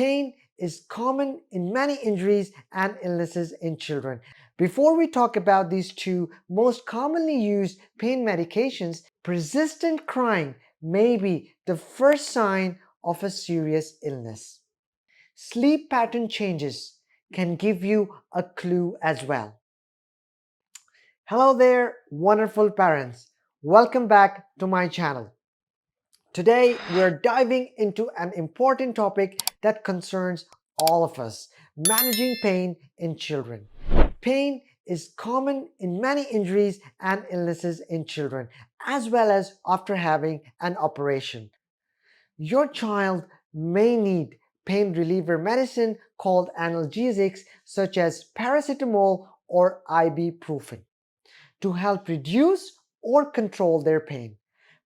Pain is common in many injuries and illnesses in children. Before we talk about these two most commonly used pain medications, persistent crying may be the first sign of a serious illness. Sleep pattern changes can give you a clue as well. Hello there, wonderful parents. Welcome back to my channel. Today, we're diving into an important topic that concerns all of us: managing pain in children. Pain is common in many injuries and illnesses in children, as well as after having an operation. Your child may need pain reliever medicine called analgesics, such as paracetamol or ibuprofen, to help reduce or control their pain.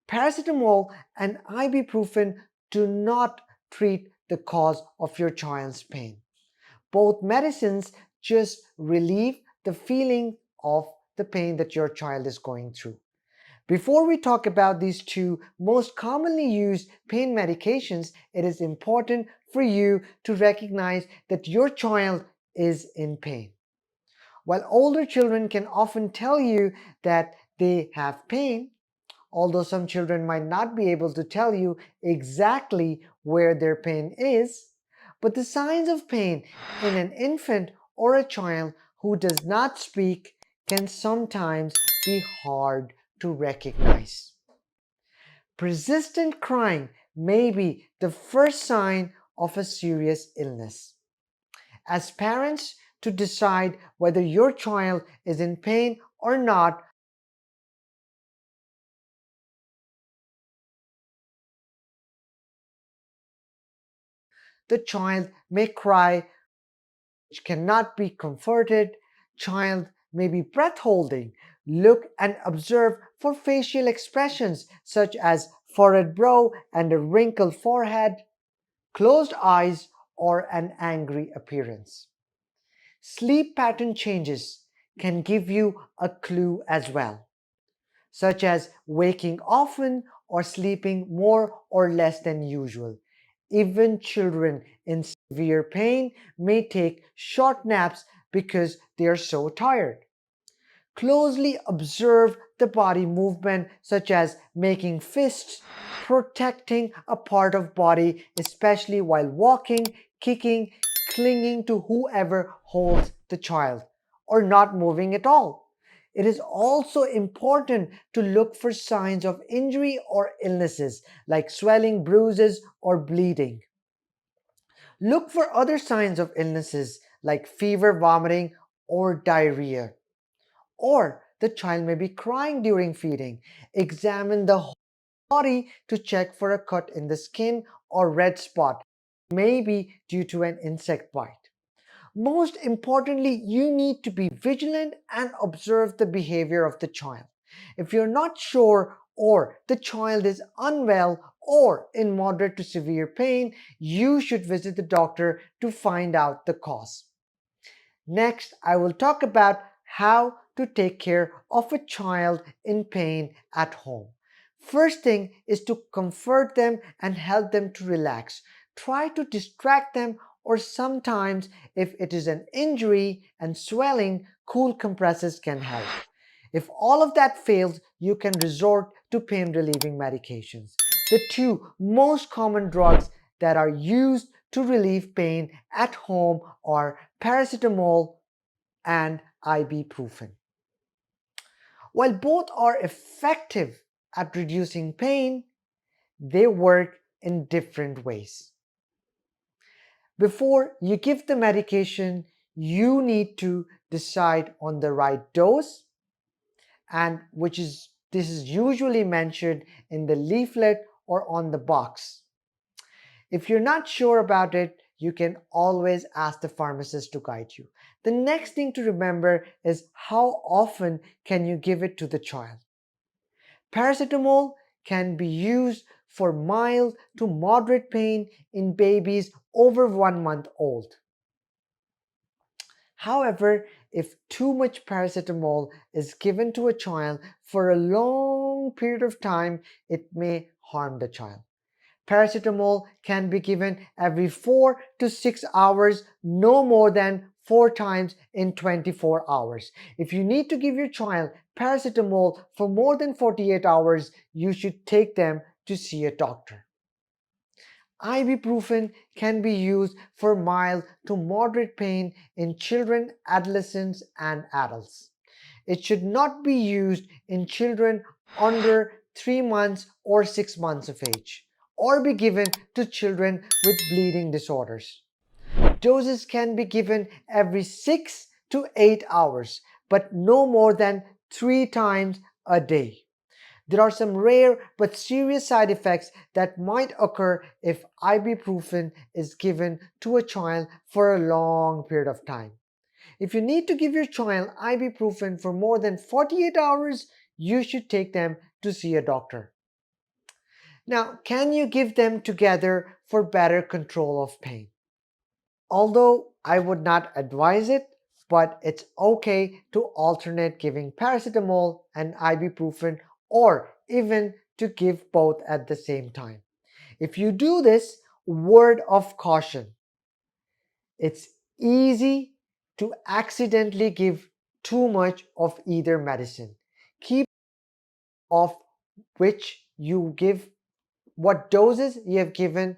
Paracetamol and ibuprofen do not treat the cause of your child's pain. Both medicines just relieve the feeling of the pain that your child is going through. Before we talk about these two most commonly used pain medications, it is important for you to recognize that your child is in pain. While older children can often tell you that they have pain, although some children might not be able to tell you exactly where their pain is, but the signs of pain in an infant or a child who does not speak can sometimes be hard to recognize. Persistent crying may be the first sign of a serious illness. As parents, to decide whether your child is in pain or not, the child may cry, which cannot be comforted. Child may be breath holding. Look and observe for facial expressions such as furrowed brow and a wrinkled forehead, closed eyes, or an angry appearance. Sleep pattern changes can give you a clue as well, such as waking often or sleeping more or less than usual. Even children in severe pain may take short naps because they are so tired. Closely observe the body movement, such as making fists, protecting a part of body, especially while walking, kicking, clinging to whoever holds the child, or not moving at all. It is also important to look for signs of injury or illnesses like swelling, bruises, or bleeding. Look for other signs of illnesses like fever, vomiting, or diarrhea. Or the child may be crying during feeding. Examine the whole body to check for a cut in the skin or red spot, maybe due to an insect bite. Most importantly, you need to be vigilant and observe the behavior of the child. If you're not sure or the child is unwell or in moderate to severe pain, you should visit the doctor to find out the cause. Next, I will talk about how to take care of a child in pain at home. First thing is to comfort them and help them to relax. Try to distract them, or sometimes, if it is an injury and swelling, cool compresses can help. If all of that fails, you can resort to pain relieving medications. The two most common drugs that are used to relieve pain at home are paracetamol and ibuprofen. While both are effective at reducing pain, they work in different ways. Before you give the medication, you need to decide on the right dose, and this is usually mentioned in the leaflet or on the box. If you're not sure about it, you can always ask the pharmacist to guide you. The next thing to remember is how often can you give it to the child. Paracetamol can be used for mild to moderate pain in babies over 1 month old. However, if too much paracetamol is given to a child for a long period of time, it may harm the child. Paracetamol can be given every 4 to 6 hours, no more than 4 times in 24 hours. If you need to give your child paracetamol for more than 48 hours, you should take them to see a doctor. Ibuprofen can be used for mild to moderate pain in children, adolescents, and adults. It should not be used in children under 3 months or 6 months of age, or be given to children with bleeding disorders. Doses can be given every 6 to 8 hours, but no more than 3 times a day. There are some rare but serious side effects that might occur if ibuprofen is given to a child for a long period of time. If you need to give your child ibuprofen for more than 48 hours, you should take them to see a doctor. Now, can you give them together for better control of pain? Although I would not advise it, but it's okay to alternate giving paracetamol and ibuprofen, or even to give both at the same time. If you do this, word of caution: it's easy to accidentally give too much of either medicine. Keep of which you give, what doses you have given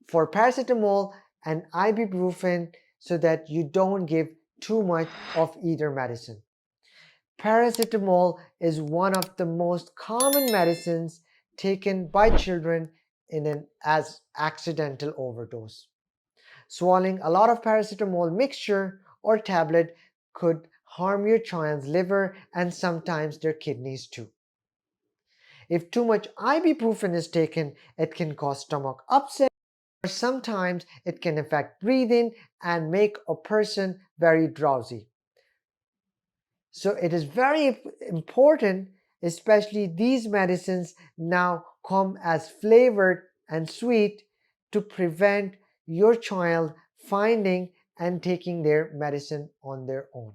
for paracetamol and ibuprofen, so that you don't give too much of either medicine. Paracetamol is one of the most common medicines taken by children as accidental overdose. Swallowing a lot of paracetamol mixture or tablet could harm your child's liver and sometimes their kidneys too. If too much ibuprofen is taken, it can cause stomach upset, or sometimes it can affect breathing and make a person very drowsy. So it is very important, especially these medicines now come as flavored and sweet, to prevent your child finding and taking their medicine on their own.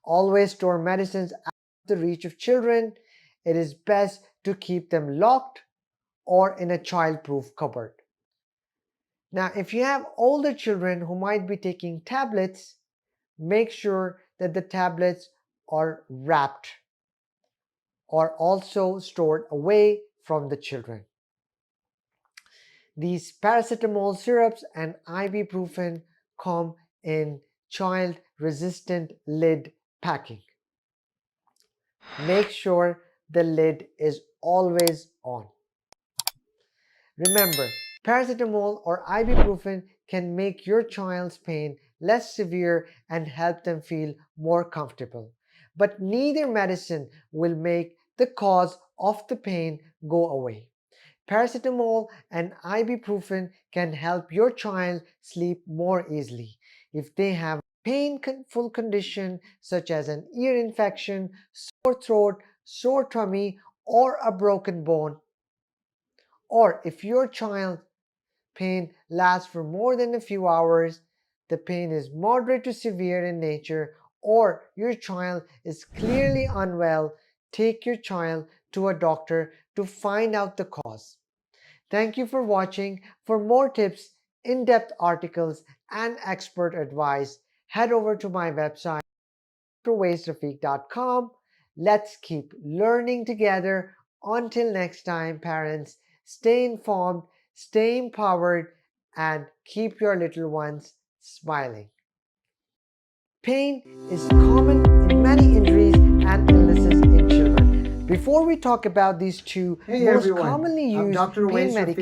Always store medicines out of the reach of children. It is best to keep them locked or in a child-proof cupboard. Now, if you have older children who might be taking tablets, make sure that the tablets are wrapped or also stored away from the children. These paracetamol syrups and ibuprofen come in child-resistant lid packing. Make sure the lid is always on. Remember, paracetamol or ibuprofen can make your child's pain less severe and help them feel more comfortable. But neither medicine will make the cause of the pain go away. Paracetamol and ibuprofen can help your child sleep more easily. If they have a painful condition such as an ear infection, sore throat, sore tummy, or a broken bone, or if your child's pain lasts for more than a few hours, the pain is moderate to severe in nature, or your child is clearly unwell, take your child to a doctor to find out the cause. Thank you for watching. For more tips, in-depth articles, and expert advice, head over to my website, owaisrafiq.com. Let's keep learning together. Until next time, parents, stay informed, stay empowered, and keep your little ones smiling. Pain is common in many injuries and illnesses in children. Before we talk about these two most commonly used pain medications,